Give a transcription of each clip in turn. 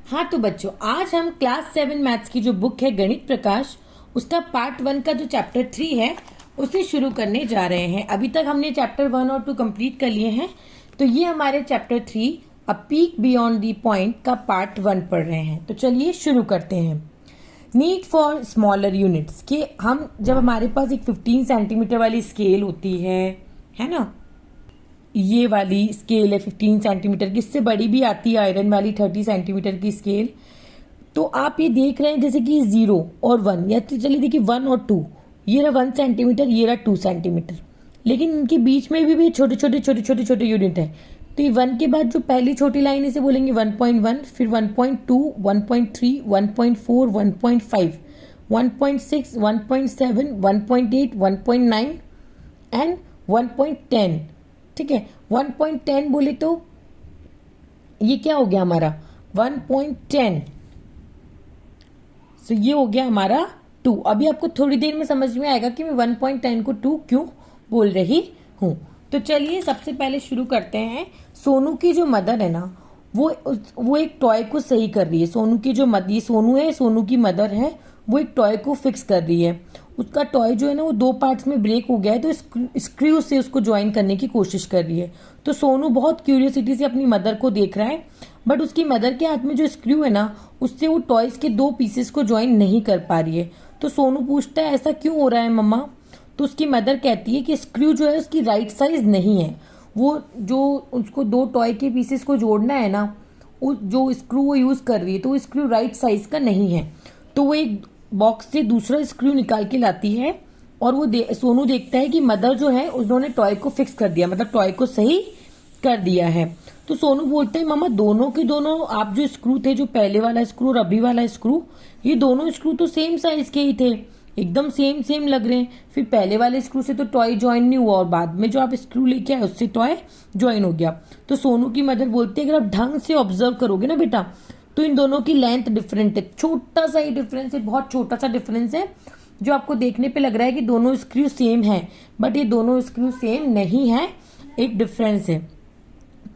हाँ तो बच्चों, आज हम क्लास 7 मैथ्स की जो बुक है गणित प्रकाश, उसका पार्ट 1 का जो चैप्टर 3 है उसे शुरू करने जा रहे हैं। अभी तक हमने चैप्टर 1 और 2 कंप्लीट कर लिए हैं, तो ये हमारे chapter 3 a peak beyond the point का पार्ट 1 पढ़ रहे हैं। तो चलिए शुरू करते हैं। नीड फॉर स्मॉलर यूनिट्स कि हम जब हमारे पास एक 15 सेंटीमीटर वाली स्केल होती है ना, ये वाली स्केल है 15 सेंटीमीटर की, इससे बड़ी भी आती है आयरन वाली 30 सेंटीमीटर की स्केल। तो आप ये देख रहे हैं जैसे कि 0 और 1, या तो चलिए देखिए 1 और 2, ये रहा 1 सेंटीमीटर, ये रहा 2 सेंटीमीटर, लेकिन इनके बीच में भी छोटे छोटे यूनिट है। तो ये 1 के बाद जो पहली छोटी लाइन इसे बोलेंगे 1.1, फिर 1.2, 1.3, 1.4, 1.5, 1.6, 1.7, 1.8, 1.9 एंड 1.10। ठीक है, 1.10 बोले तो ये क्या हो गया हमारा 1.10। सो ये हो गया हमारा 2। अभी आपको थोड़ी देर में समझ में आएगा कि मैं 1.10 को 2 क्यों बोल रही हूं। तो चलिए सबसे पहले शुरू करते हैं। सोनू की जो मदर है ना, वो एक टॉय को सही कर रही है। सोनू की जो मदर, ये सोनू है, सोनू की मदर है, वो एक टॉय को फिक्स कर रही है। उसका टॉय जो है ना वो 2 पार्ट्स में ब्रेक हो गया है, तो स्क्रू से उसको ज्वाइन करने की कोशिश कर रही है। तो सोनू बहुत क्यूरियोसिटी से अपनी मदर को देख रहा है, बट उसकी मदर के हाथ में जो स्क्रू है ना, उससे वो टॉयज के 2 पीसेस को ज्वाइन नहीं कर पा रही है। तो सोनू पूछता है ऐसा क्यों हो रहा है मम्मा। तो उसकी मदर कहती है कि स्क्रू जो है उसकी राइट साइज नहीं है। वो जो उसको 2 टॉय के पीसेस को जोड़ना है ना, जो स्क्रू वो यूज कर रही है, तो वो स्क्रू राइट साइज का नहीं है। तो वो एक बॉक्स से दूसरा स्क्रू निकाल के लाती है, और वो सोनू देखता है कि मदर जो है उन्होंने टॉय को फिक्स कर दिया, मतलब टॉय को सही कर दिया है। तो सोनू बोलते हैं मम्मा दोनों के दोनों आप जो स्क्रू थे, जो पहले वाला स्क्रू और अभी वाला स्क्रू, ये दोनों स्क्रू तो सेम साइज के ही थे, एकदम सेम लग रहे हैं। फिर पहले वाले स्क्रू से तो टॉय ज्वाइन नहीं हुआ, और बाद में जो आप स्क्रू लेके आए उससे टॉय ज्वाइन हो गया। तो सोनू की मदर बोलती है अगर आप ढंग से ऑब्जर्व करोगे ना बेटा, तो इन दोनों की लेंथ डिफरेंट है, छोटा सा ही डिफरेंस है, बहुत छोटा सा डिफरेंस है, जो आपको देखने पे लग रहा है कि दोनों स्क्रू सेम है, बट ये दोनों स्क्रू सेम नहीं है, एक डिफरेंस है।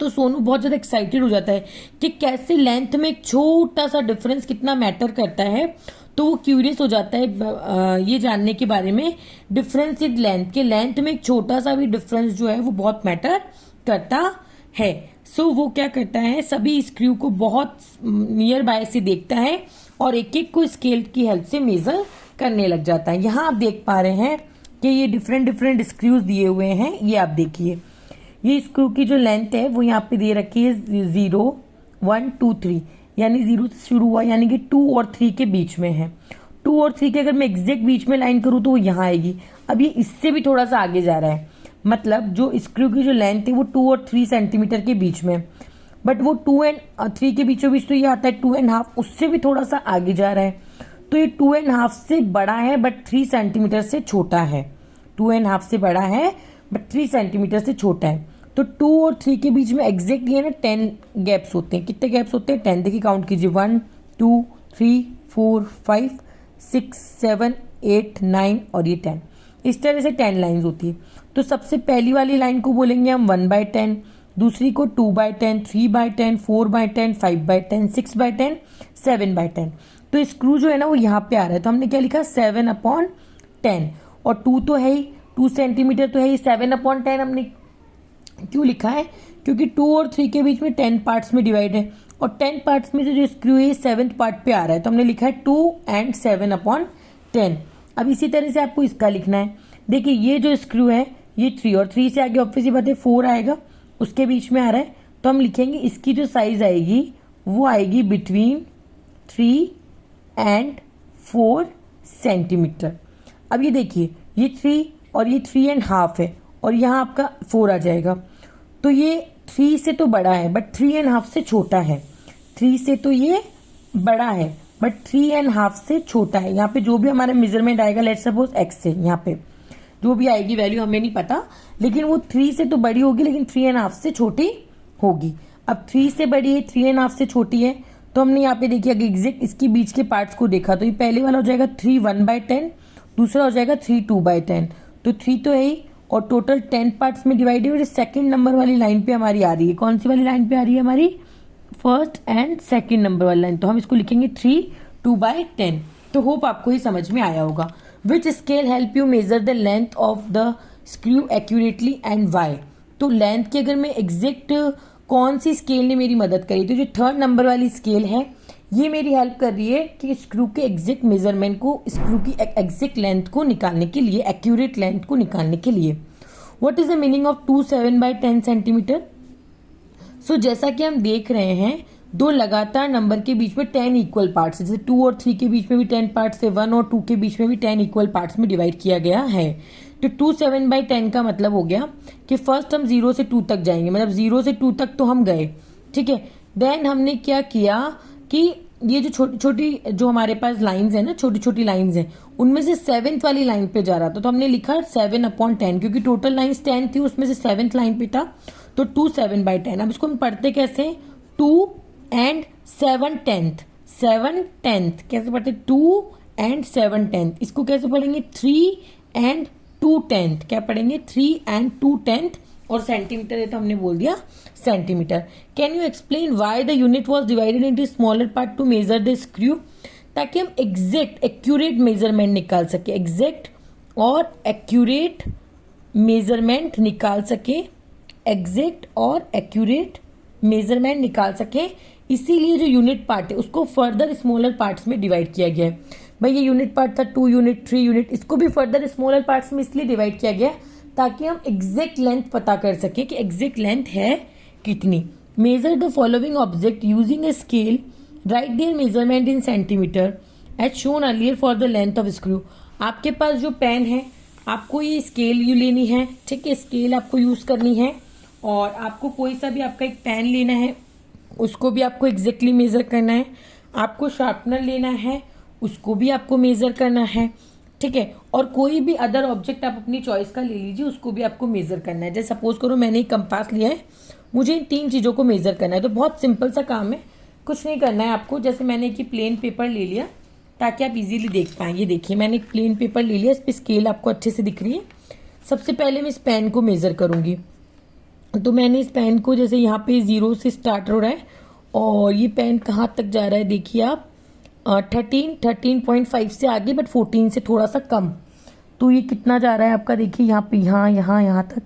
तो सोनू बहुत ज्यादा एक्साइटेड हो जाता है कि कैसे लेंथ में एक छोटा सा डिफरेंस कितना मैटर करता है। तो वो क्यूरियस हो जाता है ये जानने के बारे में, डिफरेंस इन लेंथ के, लेंथ में एक छोटा सा भी डिफरेंस जो है वो बहुत मैटर करता है। सो वो क्या करता है, सभी स्क्रू को बहुत नियर बाय से देखता है और एक एक को स्केल की हेल्प से मेजर करने लग जाता है। यहाँ आप देख पा रहे हैं कि ये डिफरेंट स्क्रूज दिए हुए हैं। ये आप देखिए, ये स्क्रू की जो लेंथ है वो यहाँ पे दे रखी है 0, 1, 2, 3, यानी 0 से शुरू हुआ, यानी कि 2 और 3 के बीच में है। 2 और 3 के अगर मैं एग्जैक्ट बीच में लाइन करूँ तो वो यहाँ आएगी। अब ये इससे भी थोड़ा सा आगे जा रहा है, मतलब जो स्क्रू की जो लेंथ है वो 2 और 3 सेंटीमीटर के बीच में, बट वो 2 एंड 3 के बीचों बीच तो ये आता है 2.5, उससे भी थोड़ा सा आगे जा रहा है। तो ये 2.5 से बड़ा है बट 3 सेंटीमीटर से छोटा है। 2.5 से बड़ा है बट 3 सेंटीमीटर से छोटा है। तो 2 और 3 के बीच में एग्जैक्ट ये ना 10 गैप्स होते हैं। कितने गैप्स होते हैं? 10। देखिए काउंट कीजिए, 1, 2, 3, 4, 5, 6, 7, 8, 9 और ये 10। इस तरह से 10 लाइंस होती है। तो सबसे पहली वाली लाइन को बोलेंगे हम 1/10, दूसरी को 2/10, 3/10, 4/10, 5/10, 6/10, 7/10। तो स्क्रू जो है ना वो यहाँ पे आ रहा है, तो हमने क्या लिखा 7/10, और 2 तो है ही, 2 सेंटीमीटर तो है ही। 7/10 हमने क्यों लिखा है? क्योंकि 2 और 3 के बीच में 10 पार्ट्स में डिवाइड है, और 10 पार्ट्स में से जो स्क्रू है 7th पार्ट पे आ रहा है, तो हमने लिखा है 2 and 7/10। अब इसी तरह से आपको इसका लिखना है। देखिए ये जो स्क्रू है ये 3, और 3 से आगे ऑब्वियसली बात है 4 आएगा, उसके बीच में आ रहा है, तो हम लिखेंगे इसकी जो साइज आएगी वो आएगी बिटवीन 3 and 4 सेंटीमीटर। अब ये देखिए ये 3 और ये 3.5 है, और यहाँ आपका 4 आ जाएगा। तो ये 3 से तो बड़ा है बट 3.5 से छोटा है। 3 से तो ये बड़ा है बट 3.5 से छोटा है। यहाँ पे जो भी हमारा मेजरमेंट आएगा, लेट्स सपोज x से, यहाँ पे जो भी आएगी वैल्यू हमें नहीं पता, लेकिन वो 3 से तो बड़ी होगी लेकिन 3.5 से छोटी होगी। अब 3 से बड़ी है, 3.5 से छोटी है, तो हमने यहाँ पे देखिए एग्जैक्ट इसके बीच के पार्ट्स को देखा, तो ये पहले वाला हो जाएगा 3 1/10, दूसरा हो जाएगा 3 2/10। तो 3 तो है ही, और टोटल 10 पार्ट्स में डिवाइड है, और सेकंड नंबर वाली लाइन पे हमारी आ रही है। कौन सी वाली लाइन पे आ रही है हमारी? फर्स्ट एंड सेकेंड नंबर वाला लाइन, तो हम इसको लिखेंगे 3 2/10। तो होप आपको ये समझ में आया होगा। Which scale help you measure the length of the screw accurately and why. तो लेंथ की अगर मैं एग्जैक्ट कौन सी स्केल ने मेरी मदद करी, तो जो थर्ड नंबर वाली स्केल है ये मेरी हेल्प कर रही है कि स्क्रू के एग्जैक्ट मेजरमेंट को, स्क्रू की एग्जैक्ट लेंथ को निकालने के लिए, एक्यूरेट लेंथ को निकालने के लिए। What is the meaning of 2 7/10 centimetre. So जैसा कि हम देख रहे हैं दो लगातार नंबर के बीच में 10 इक्वल पार्ट्स है, जैसे 2 और 3 के बीच में भी 10 पार्ट्स है, 1 और 2 के बीच में भी 10 इक्वल पार्ट्स में डिवाइड किया गया है। तो 2 7/10 का मतलब हो गया कि फर्स्ट हम 0 से 2 तक जाएंगे, मतलब 0 से 2 तक तो हम गए, ठीक है। देन हमने क्या किया कि ये जो छोटी छोटी जो हमारे पास लाइंस है ना, छोटी छोटी लाइंस हैं, उनमें से 7th वाली लाइन पे जा रहा था, तो हमने लिखा 7/10, क्योंकि टोटल लाइंस 10 थी, उसमें से 7th लाइन पे था, तो 2 7/10। अब इसको हम पढ़ते कैसे, 2 and 7/10, 7/10 कैसे पढ़ते, 2 and 7/10। इसको कैसे पढ़ेंगे, 3 and 2/10, क्या पढ़ेंगे, 3 and 2/10। और सेंटीमीटर है तो हमने बोल दिया centimetre. Can you explain why the unit was divided into smaller part two measure the screw, ताकि हम एग्जैक्ट एक्यूरेट मेजरमेंट निकाल सके, एग्जैक्ट और एक्यूरेट मेजरमेंट निकाल सके, एग्जैक्ट और एक्यूरेट मेजरमेंट निकाल सके। इसीलिए जो यूनिट पार्ट है उसको फर्दर स्मॉलर पार्ट्स में डिवाइड किया गया है। भाई ये यूनिट पार्ट था 2 यूनिट 3 यूनिट, इसको भी फर्दर स्मॉलर पार्ट्स में इसलिए डिवाइड किया गया ताकि हम एग्जैक्ट लेंथ पता कर सके कि एग्जैक्ट लेंथ है कितनी। Measure the following object using a scale, write their measurement in centimeter as shown earlier for the length of screw. आपके पास जो पेन है आपको ये स्केल यू लेनी है, ठीक है, स्केल आपको यूज करनी है, और आपको कोई सा भी आपका एक पेन लेना है, उसको भी आपको एग्जैक्टली मेजर करना है। आपको शार्पनर लेना है, उसको भी आपको मेजर करना है, ठीक है। और कोई भी अदर ऑब्जेक्ट आप अपनी चॉइस का ले लीजिए, उसको भी आपको मेजर करना है। जैसे सपोज करो मैंने एक कंपास लिया है, मुझे इन 3 चीज़ों को मेजर करना है, तो बहुत सिंपल सा काम है, कुछ नहीं करना है आपको। जैसे मैंने एक प्लेन पेपर ले लिया ताकि आप इजीली देख पाएं। ये देखिए मैंने एक प्लेन पेपर ले लिया, इस पर स्केल आपको अच्छे से दिख रही है। सबसे पहले मैं इस पेन को मेजर करूंगी, तो मैंने इस पेन को, जैसे यहाँ पे 0 से स्टार्ट हो रहा है और ये पेन कहाँ तक जा रहा है देखिए आप, 13.5 से आगे, बट 14 से थोड़ा सा कम। तो ये कितना जा रहा है आपका, देखिए यहाँ पे, यहाँ तक,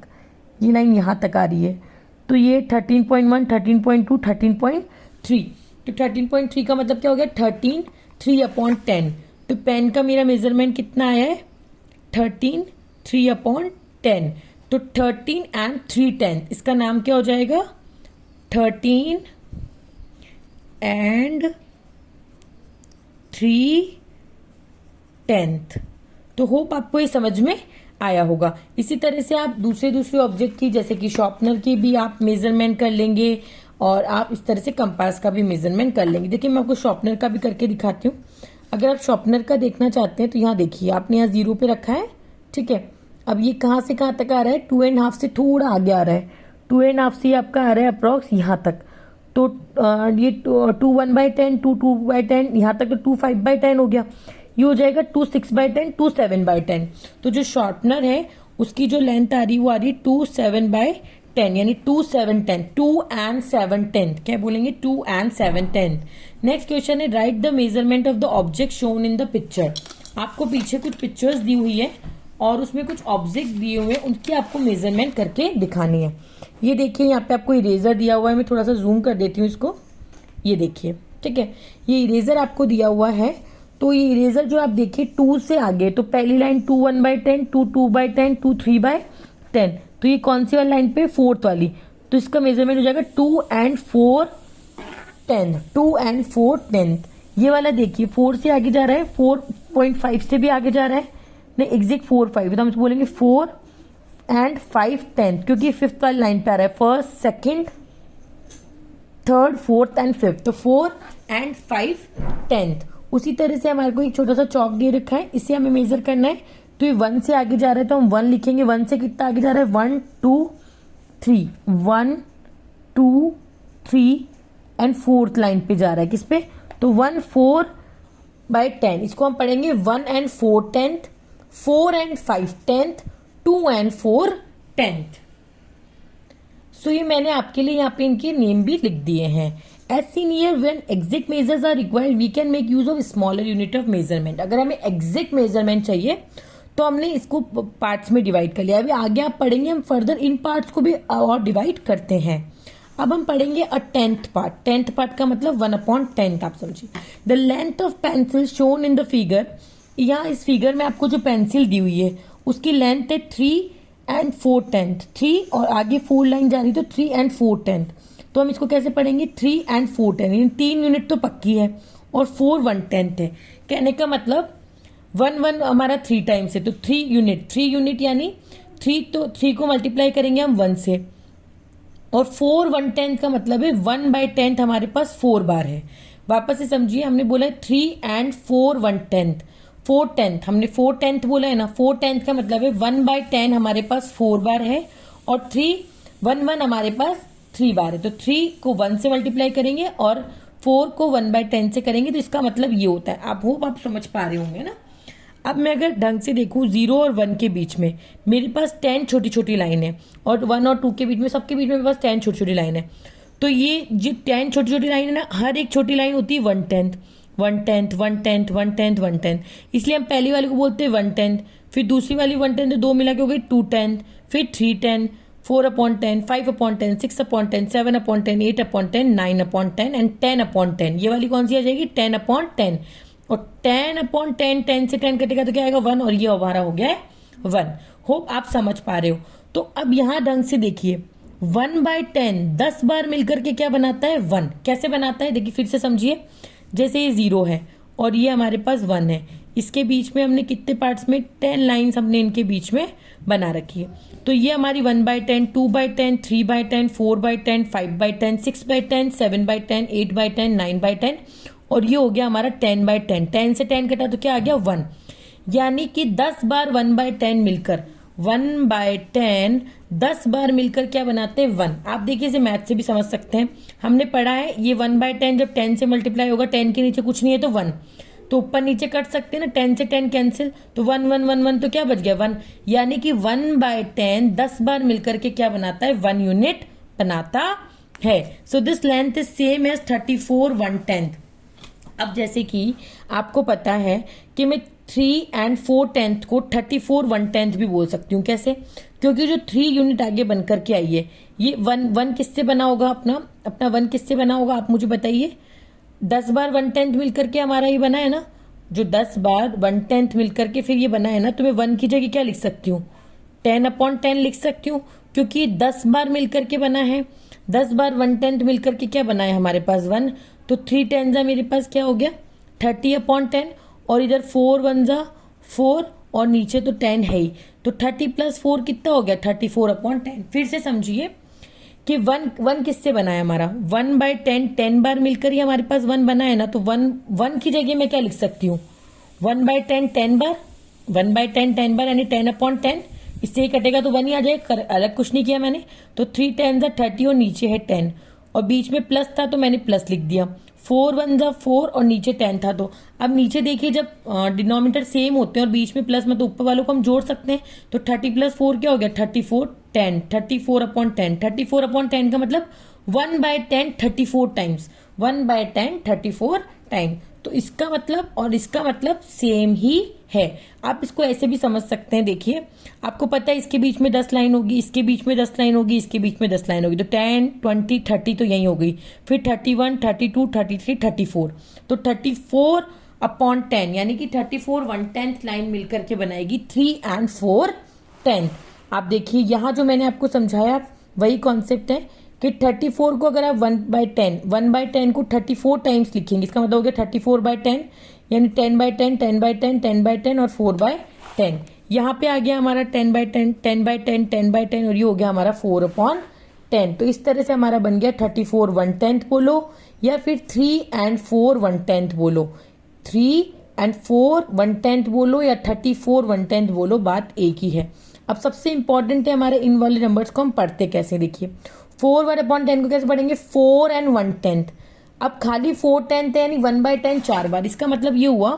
ये लाइन यहाँ तक आ रही है। तो ये 13.1 13.2 13.3, तो 13.3 का मतलब क्या हो गया, 13 3/10। तो पेन का मेरा मेजरमेंट कितना आया है, 13 3/10। तो 13 and 3/10, इसका नाम क्या हो जाएगा, 13 and 3/10। तो होप आपको ये समझ में आया होगा। इसी तरह से आप दूसरे ऑब्जेक्ट की, जैसे कि शॉर्पनर की भी आप मेजरमेंट कर लेंगे, और आप इस तरह से कंपास का भी मेजरमेंट कर लेंगे। देखिए मैं आपको शॉर्पनर का भी करके दिखाती हूँ। अगर आप शॉर्पनर का देखना चाहते हैं तो यहाँ देखिए, आपने यहाँ 0 पे रखा है, ठीक है। अब ये कहाँ से कहाँ तक आ रहा है, 2.5 से थोड़ा आगे आ रहा है, 2.5 से आपका आ रहा है अप्रॉक्स यहाँ तक। तो ये 2 1/10 2 2/10, यहाँ तक तो 2 5/10 हो गया। ये हो जाएगा 2 6/10 2 7/10। तो जो शॉर्पनर है उसकी जो लेंथ आ रही है वो आ रही है 2 7/10, यानी 2 7/10, 2 and 7/10, क्या बोलेंगे, 2 and 7/10। नेक्स्ट क्वेश्चन है, right the measurement of the object shown in the picture. आपको पीछे कुछ पिक्चर्स दी हुई है और उसमें कुछ ऑब्जेक्ट दिए हुए हैं, उनकी आपको मेजरमेंट करके दिखानी है। ये देखिए यहाँ पे आपको इरेजर दिया हुआ है, मैं थोड़ा सा जूम कर देती हूँ इसको, ये देखिए, ठीक है। ये इरेजर आपको दिया हुआ है, तो ये इरेजर जो आप देखिए 2 से आगे, तो पहली लाइन 2 1/10 2 2/10 2 3/10, तो ये कौन सी वाली लाइन पे, 4th वाली, तो इसका मेजरमेंट हो जाएगा 2 and 4/10, 2 and 4/10। ये वाला देखिए 4 से आगे जा रहा है, 4.5 से भी आगे जा रहा है, नहीं एग्जैक्ट 4 5, तो हम इसको बोलेंगे 4 and 5/10, क्योंकि 5th वाली लाइन पे आ रहा है, 1st 2nd 3rd 4th and 5th, तो 4 and 5/10। उसी तरह से हमारे को एक छोटा सा चौक दे रखा है, इसे हमें मेजर करना है। तो ये 1 से आगे जा रहा है तो हम 1 लिखेंगे, 1 से कितना आगे जा रहा है, 1 2 3, 1 2 3 एंड 4th लाइन पे जा रहा है, किस पे, तो 1 4/10। इसको हम पढ़ेंगे 1 and 4/10, 4 and 5/10, 2 and 4/10। सो ये मैंने आपके लिए यहाँ पे इनके नेम भी लिख दिए हैं। As seen here when exact measures are required we can make use of smaller unit of measurement. अगर हमें एग्जैक्ट मेजरमेंट चाहिए तो हमने इसको पार्ट्स में डिवाइड कर लिया। अभी आगे आप पढ़ेंगे हम फर्दर इन पार्ट्स को भी और डिवाइड करते हैं। अब हम पढ़ेंगे अ 10th पार्ट। 10th पार्ट का मतलब 1/10 आप समझिए। The length of pencil shown in the figure, यहाँ इस फिगर में आपको जो पेंसिल दी हुई है उसकी लेंथ है 3 and 4/10। 3 और आगे 4 लाइन जा रही तो 3 and 4/10। तो हम इसको कैसे पढ़ेंगे 3 and 4/10, 3 यूनिट तो पक्की है और 4 1/10 है। कहने का मतलब 1 हमारा 3 टाइम्स है तो 3 यूनिट यानी 3, तो 3 को मल्टीप्लाई करेंगे हम 1 से, और 4 1/10 का मतलब है 1/10 हमारे पास 4 बार है। वापस से समझिए, हमने बोला है 3 and 4 1/10, 4/10 हमने 4/10 बोला है ना। 4/10 का मतलब है 1/10 हमारे पास 4 बार है और 1 हमारे पास 3 बार है। तो 3 को 1 से मल्टीप्लाई करेंगे और 4 को 1/10 से करेंगे, तो इसका मतलब ये होता है। आप होप आप समझ पा रहे होंगे ना। अब मैं अगर ढंग से देखूं 0 और 1 के बीच में मेरे पास 10 छोटी छोटी लाइन है और 1 और 2 के बीच में, सबके बीच में मेरे पास 10 छोटी छोटी लाइन है। तो ये जो 10 छोटी छोटी लाइन है ना, हर एक छोटी लाइन होती है 1/10 1/10 1/10 1/10 1/10। इसलिए हम पहली वाली को बोलते हैं 1/10, फिर दूसरी वाली 1/10 तो 2 मिला के हो गई 2/10, फिर 3/10, 4/10, 5/10, 6/10, 7/10, 8/10, 9/10 एंड 10/10। ये वाली कौन सी आ जाएगी 10/10। और 10/10, 10 से 10 कटेगा तो क्या आएगा 1, और ये हमारा हो गया है 1। होप आप समझ पा रहे हो। तो अब यहां ढंग से देखिए 1/10 10 बार मिलकर के क्या बनाता है 1। कैसे बनाता है देखिए फिर से समझिए। जैसे ये 0 है और ये हमारे पास 1 है, इसके बीच में हमने कितने पार्ट्स में 10 लाइंस हमने इनके बीच में बना रखी है। तो ये हमारी 1/10, 2/10, 3/10, 4/10, 5/10, 6/10, 7/10, 8/10, 9/10, और ये हो गया हमारा 10/10। 10 से 10 कटा तो क्या आ गया 1। यानी कि 10 बार 1/10 मिलकर 1/10 10 बार मिलकर क्या बनाते हैं 1। आप देखिए इसे मैथ से भी समझ सकते हैं। हमने पढ़ा है ये 1/10 जब 10 से मल्टीप्लाई होगा, 10 के नीचे कुछ नहीं है तो 1, तो ऊपर नीचे कट सकते हैं ना, 10 से 10 कैंसिल, तो 1 1 1 1 तो क्या बच गया 1। यानी कि 1/10 10 बार मिलकर के क्या बनाता है 1 यूनिट बनाता है। So this length is same as 34 1/10। अब जैसे कि आपको पता है कि मैं 3 and 4/10 को 34 1/10 भी बोल सकती हूँ। कैसे? क्योंकि जो 3 यूनिट आगे बनकर के आई है, ये 1 किससे बना होगा, अपना 1 किससे बना होगा आप मुझे बताइए। 10 बार 1/10 मिलकर के हमारा ये बना है ना, जो 10 बार 1/10 मिलकर के फिर ये बना है ना, तो मैं 1 की जगह क्या लिख सकती हूँ 10/10 लिख सकती हूँ, क्योंकि 10 बार मिलकर के बना है। 10 बार 1/10 मिलकर के क्या बना है हमारे पास 1, तो 3 10 मेरे पास क्या हो गया 30/10, और इधर 4 1 4 और नीचे तो 10 है ही, तो 30 + 4 कितना हो गया 34/10। फिर से समझिए कि 1 किससे बना है हमारा 1/10, 10 बार मिलकर ही हमारे पास 1 बना है ना, तो 1 की जगह मैं क्या लिख सकती हूँ 1/10 10 बार, 1/10 10 बार यानी 10/10। इससे ही कटेगा तो 1 ही आ जाएगा, अलग कुछ नहीं किया मैंने। तो 3 10 30 और नीचे है 10, और बीच में प्लस था तो मैंने प्लस लिख दिया। 4 1 4 और नीचे 10 था, तो अब नीचे देखिए जब डिनोमिनेटर सेम होते हैं और बीच में प्लस में, तो ऊपर वालों को हम जोड़ सकते हैं। तो 30 + 4 क्या हो गया 34 10, 34/10। 34/10 का मतलब 1/10 34 टाइम्स, 1/10 34 टाइम। तो इसका मतलब और इसका मतलब सेम ही है। आप इसको ऐसे भी समझ सकते हैं। देखिए आपको पता है इसके बीच में 10 लाइन होगी, इसके बीच में 10 लाइन होगी, इसके बीच में 10 लाइन होगी, तो 10 20 30 तो यही हो गई। फिर 31 32 33 34, तो 34/10 यानी कि 34 1/10 लाइन मिलकर के बनाएगी 3 and 4/10। आप देखिए यहाँ जो मैंने आपको समझाया वही कॉन्सेप्ट है कि 34 को अगर आप 1/10 को 34 टाइम्स लिखेंगे, इसका मतलब हो गया 34/10 यानी 10/10 10/10 10/10 और 4/10। यहाँ पे आ गया हमारा 10/10 10/10 10/10 और ये हो गया हमारा 4/10। तो इस तरह से हमारा बन गया 34 1/10 बोलो या फिर 3 and 4 1/10 बोलो, 3 and 4 1/10 बोलो या 34 1/10 बोलो, बात एक ही है। अब सबसे इंपॉर्टेंट है हमारे इन वाले नंबर्स को हम पढ़ते कैसे। देखिए 4/10 को कैसे पढ़ेंगे 4 and 1/10। अब खाली 4/10 है यानी 1/10 4 बार, इसका मतलब ये हुआ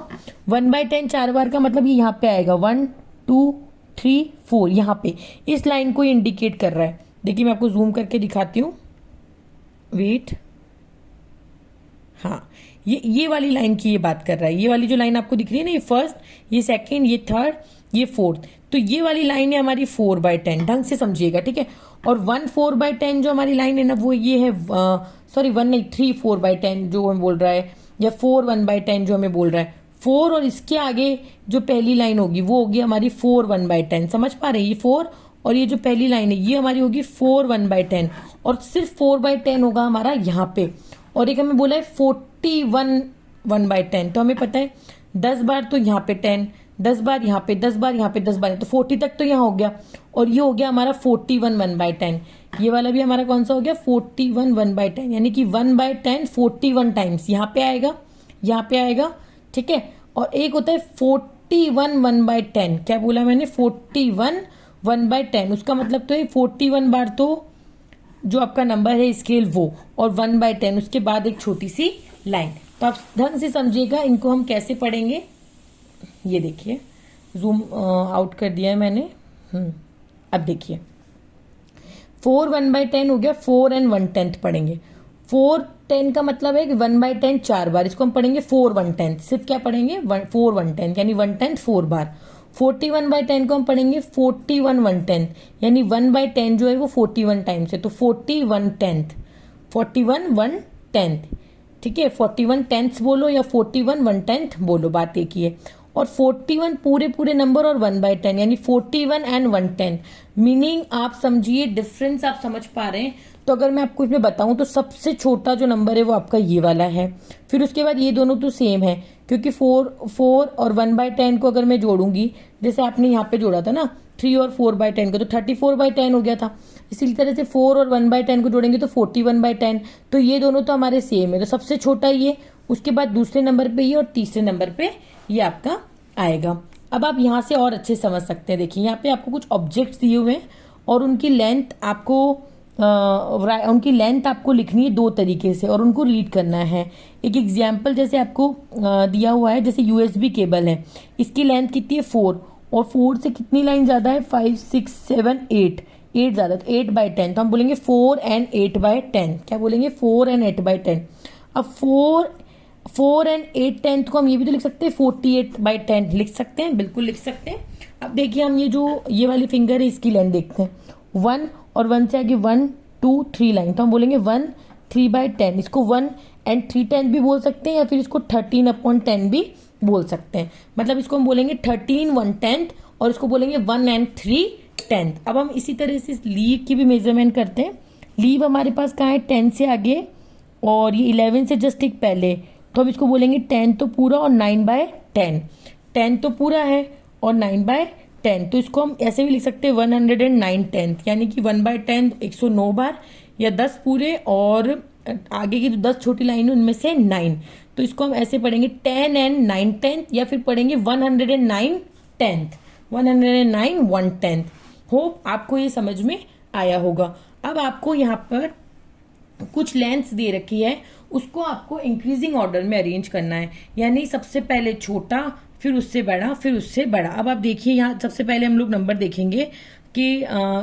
1/10 4 बार का मतलब ये यहाँ पे आएगा 1 2 3 4, यहाँ पे इस लाइन को इंडिकेट कर रहा है। देखिए मैं आपको जूम करके दिखाती हूँ, वेट, हाँ, ये वाली लाइन की ये बात कर रहा है। ये वाली जो लाइन आपको दिख रही है ना, ये फर्स्ट, ये सेकंड, ये थर्ड, ये फोर्थ, तो ये वाली लाइन है हमारी 4/10, ढंग से समझिएगा, ठीक है। और 1 4/10 जो हमारी लाइन है ना, वो ये है, सॉरी 1 नहीं, 3 4/10 जो हमें बोल रहा है, या 4 1/10 जो हमें बोल रहा है। 4 और इसके आगे जो पहली लाइन होगी वो होगी हमारी 4 1/10, समझ पा रहे हैं? ये 4 और ये जो पहली लाइन है ये हमारी होगी 4 1/10, और सिर्फ 4/10 होगा हमारा यहाँ पे। और एक हमें बोला है 41 1/10, तो हमें पता है 10 बार तो यहाँ पे 10, 10 बार यहाँ पे, 10 बार यहाँ पे, 10 बार, तो 40 तक तो यहाँ हो गया। और ये हो गया हमारा 41 1/10, ये वाला भी हमारा कौन सा हो गया 41 1/10, यानी कि 1/10 41 टाइम्स यहाँ पे आएगा, यहाँ पे आएगा, ठीक है। और एक होता है 41 1/10, क्या बोला मैंने, 41 1/10, उसका मतलब तो ये 41 बार तो जो आपका नंबर है स्केल वो, और 1/10 उसके बाद एक छोटी सी लाइन। तो आप ढंग से समझिएगा इनको हम कैसे पढ़ेंगे। ये देखिए, जूम आउट कर दिया है मैंने। अब देखिए 4 1/10 हो गया, 4 and 1/10 पढ़ेंगे। 4 10 का मतलब है कि 1/10 4 बार, इसको हम पढ़ेंगे 4 1/10, सिर्फ क्या पढ़ेंगे 4 1/10, यानी 1/10 4 बार। 41/10 को हम पढ़ेंगे 41 1/10, यानी 1/10 जो है वो 41 टाइम्स है, तो 41 10th, 41 1/10, ठीक है। 41 10ths बोलो या 41 1/10 बोलो, बात एक ही है। और 41 पूरे पूरे नंबर और 1/10, यानी 41 and 1/10, मीनिंग आप समझिए, डिफरेंस आप समझ पा रहे हैं। तो अगर मैं आपको इसमें बताऊं तो सबसे छोटा जो नंबर है वो आपका ये वाला है, फिर उसके बाद ये दोनों तो सेम है, क्योंकि 4 और 1/10 को अगर मैं जोड़ूंगी, जैसे आपने यहाँ पे जोड़ा था ना 3 और 4/10 को, तो 34/10 हो गया था। इसी तरह से 4 और 1/10 को जोड़ेंगे तो 41/10, तो ये दोनों तो हमारे सेम है, तो सबसे छोटा ये, उसके बाद दूसरे नंबर पे ये, और तीसरे नंबर पे ये आपका आएगा। अब आप यहाँ से और अच्छे समझ सकते हैं। देखिए यहाँ पे आपको कुछ ऑब्जेक्ट्स दिए हुए हैं और उनकी लेंथ आपको लिखनी है 2 तरीके से, और उनको रीड करना है। एक एग्जाम्पल जैसे आपको दिया हुआ है, जैसे USB केबल है, इसकी लेंथ कितनी है 4, और 4 से कितनी लाइन ज़्यादा है 5 6 7 8, 8 ज़्यादा, तो 8/10, तो हम बोलेंगे 4 and 8/10, क्या बोलेंगे 4 and 8/10। अब 4 and 8/10 को हम ये भी तो लिख सकते हैं 48/10, लिख सकते हैं, बिल्कुल लिख सकते हैं। अब देखिए हम ये वाली फिंगर है, इसकी लेंथ देखते हैं, 1 और 1 से आगे 1 2 3 लाइन, तो हम बोलेंगे 1 3/10, इसको 1 and 3/10 भी बोल सकते हैं, या फिर इसको 13/10 भी बोल सकते हैं। मतलब इसको हम बोलेंगे 13 1/10, और इसको बोलेंगे 1 and 3/10। अब हम इसी तरह से लीव की भी मेजरमेंट करते हैं। लीव हमारे पास कहाँ है, 10 से आगे, और ये 11 से जस्ट एक पहले, तो हम इसको बोलेंगे 10 तो पूरा और 9/10, 10 तो पूरा है और 9/10, तो इसको हम ऐसे भी लिख सकते हैं 109/10, यानी कि 1/10 109 बार, या 10 पूरे और आगे की जो 10 छोटी लाइन है उनमें से 9, तो इसको हम ऐसे पढ़ेंगे 10 and 9/10, या फिर पढ़ेंगे 109/10, 109 1/10। होप आपको ये समझ में आया होगा। अब आपको यहाँ पर कुछ लेंथ्स दे रखी है, उसको आपको इंक्रीजिंग ऑर्डर में अरेंज करना है, यानी सबसे पहले छोटा, फिर उससे बड़ा, फिर उससे बड़ा। अब आप देखिए यहाँ सबसे पहले हम लोग नंबर देखेंगे कि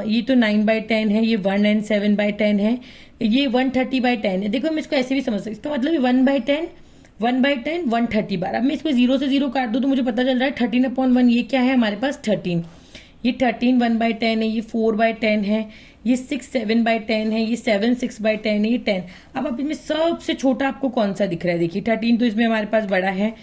ये तो 9/10 है, ये 1 and 7/10 है, ये 130/10 है। देखो हम इसको ऐसे भी समझ सकते, इसका मतलब 1/10 130 बार। अब मैं इसको 0 से 0 काट दूं तो मुझे पता चल रहा है 13/1, ये क्या है हमारे पास 13, ये 13 1/10 है, ये 4/10 है, ये 6 7/10 है, ये 7 6/10 है, ये 10। अब आप इसमें सबसे छोटा आपको कौन सा दिख रहा है, देखिए 13 तो इसमें हमारे पास बड़ा है।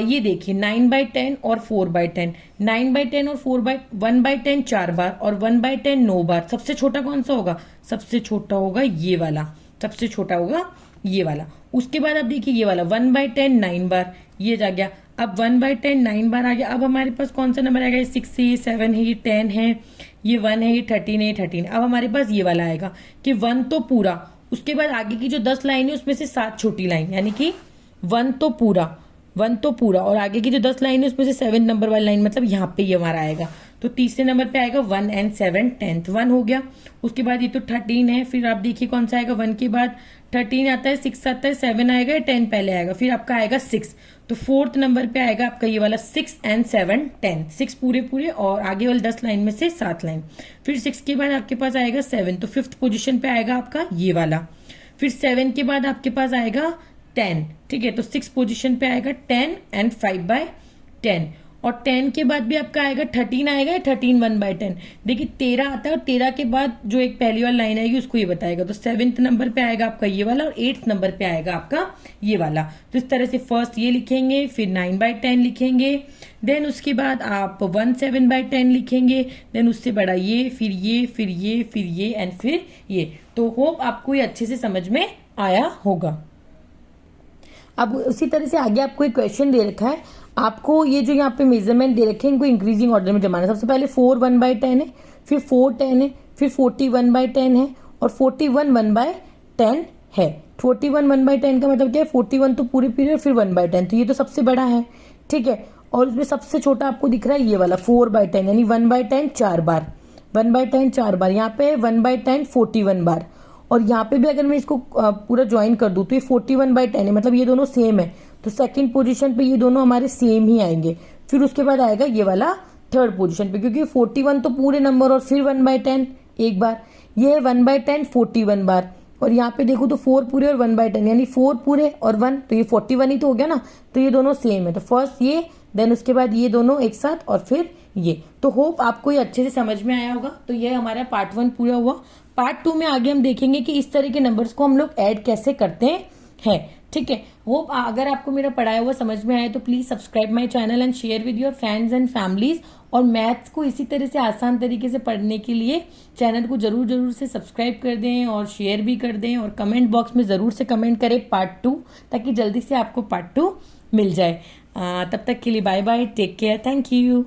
ये देखिए 9/10 और 4/10, 9/10 और 1/10 4 बार, और 1/10 9 बार। सबसे छोटा कौन सा होगा, सबसे छोटा होगा ये वाला, सबसे छोटा होगा ये वाला। उसके बाद आप देखिए ये वाला 1/10 9 बार, ये जा गया। अब 1/10 9 बार आ गया। अब हमारे पास कौन सा नंबर आएगा, ये 6 है, ये 7 है, ये 10 है, ये 1 है, ये 13 है, ये 13। अब हमारे पास ये वाला आएगा कि 1 तो पूरा, उसके बाद आगे की जो 10 लाइन है उसमें से 7 छोटी लाइन, यानी कि 1 तो पूरा, 1 तो पूरा, और आगे की जो 10 लाइन है उसमें से 7 नंबर वाली लाइन, मतलब यहाँ पे ये हमारा आएगा। तो तीसरे नंबर पे आएगा 1 and 7/10, 1 हो गया। उसके बाद ये तो 13 है, फिर आप देखिए कौन सा आएगा, 1 के बाद 13 आता है, 6 आता है, 7 आएगा, 10 पहले आएगा, फिर आपका आएगा 6। तो फोर्थ नंबर पे आएगा आपका ये वाला 6 and 7/10, 6 पूरे पूरे, और आगे वाले 10 लाइन में से 7 लाइन। फिर 6 के बाद आपके पास आएगा 7, तो 5th पोजिशन पे आएगा आपका ये वाला। फिर 7 के बाद आपके पास आएगा 10, ठीक है। तो 6 पोजीशन पे आएगा 10 एंड 5/10, और 10 के बाद भी आपका आएगा 13 आएगा, 13 1/10। देखिए 13 आता है और 13 के बाद जो एक पहली वाली लाइन आएगी उसको ये बताएगा। तो 7th नंबर पे आएगा आपका ये वाला और 8th नंबर पे आएगा आपका ये वाला। तो इस तरह से फर्स्ट ये लिखेंगे, फिर 9/10 लिखेंगे, देन उसके बाद आप 17/10 लिखेंगे, देन उससे बड़ा ये, फिर ये, फिर ये, फिर ये एंड फिर ये। तो होप आपको ये अच्छे से समझ में आया होगा। अब उसी तरह से आगे आपको एक क्वेश्चन दे रखा है, आपको ये जो यहाँ पे मेजरमेंट दे रखे हैं इनको इंक्रीजिंग ऑर्डर में जमाना है। सबसे पहले 4 1/10 है, फिर 4 10 है, फिर 40 1/10 है, और 41 1/10 है। 41 1/10 का मतलब क्या है, 41 तो पूरी पीरियड, फिर 1/10, तो ये तो सबसे बड़ा है, ठीक है। और इसमें सबसे छोटा आपको दिख रहा है ये वाला 4/10, यानी 1/10 4 बार, 1/10 4 बार। यहाँ पे 1/10 41 बार, और यहाँ पे भी अगर मैं इसको पूरा ज्वाइन कर दूं तो ये 41/10 है, मतलब ये दोनों सेम है। तो सेकंड पोजीशन पे ये दोनों हमारे सेम ही आएंगे। फिर उसके बाद आएगा ये वाला थर्ड पोजीशन पे, क्योंकि 41 तो पूरे नंबर और फिर 1/10 एक बार, ये 1/10 41 बार, और यहाँ पे देखो तो 4 पूरे और 1/10, यानी 4 पूरे और 1, तो ये 41 ही तो हो गया ना। तो ये दोनों सेम है, तो फर्स्ट ये, देन उसके बाद ये दोनों एक साथ, और फिर ये। तो होप आपको ये अच्छे से समझ में आया होगा। तो ये हमारा पार्ट 1 पूरा हुआ। पार्ट 2 में आगे हम देखेंगे कि इस तरह के नंबर्स को हम लोग ऐड कैसे करते हैं, ठीक है। होप अगर आपको मेरा पढ़ाया हुआ समझ में आया तो please subscribe my channel and share with your friends and families. और मैथ्स को इसी तरह से आसान तरीके से पढ़ने के लिए चैनल को जरूर से सब्सक्राइब कर दें और शेयर भी कर दें, और कमेंट बॉक्स में जरूर से कमेंट करें पार्ट 2, ताकि जल्दी से आपको पार्ट 2 मिल जाए। तब तक के लिए bye bye, take care, thank you.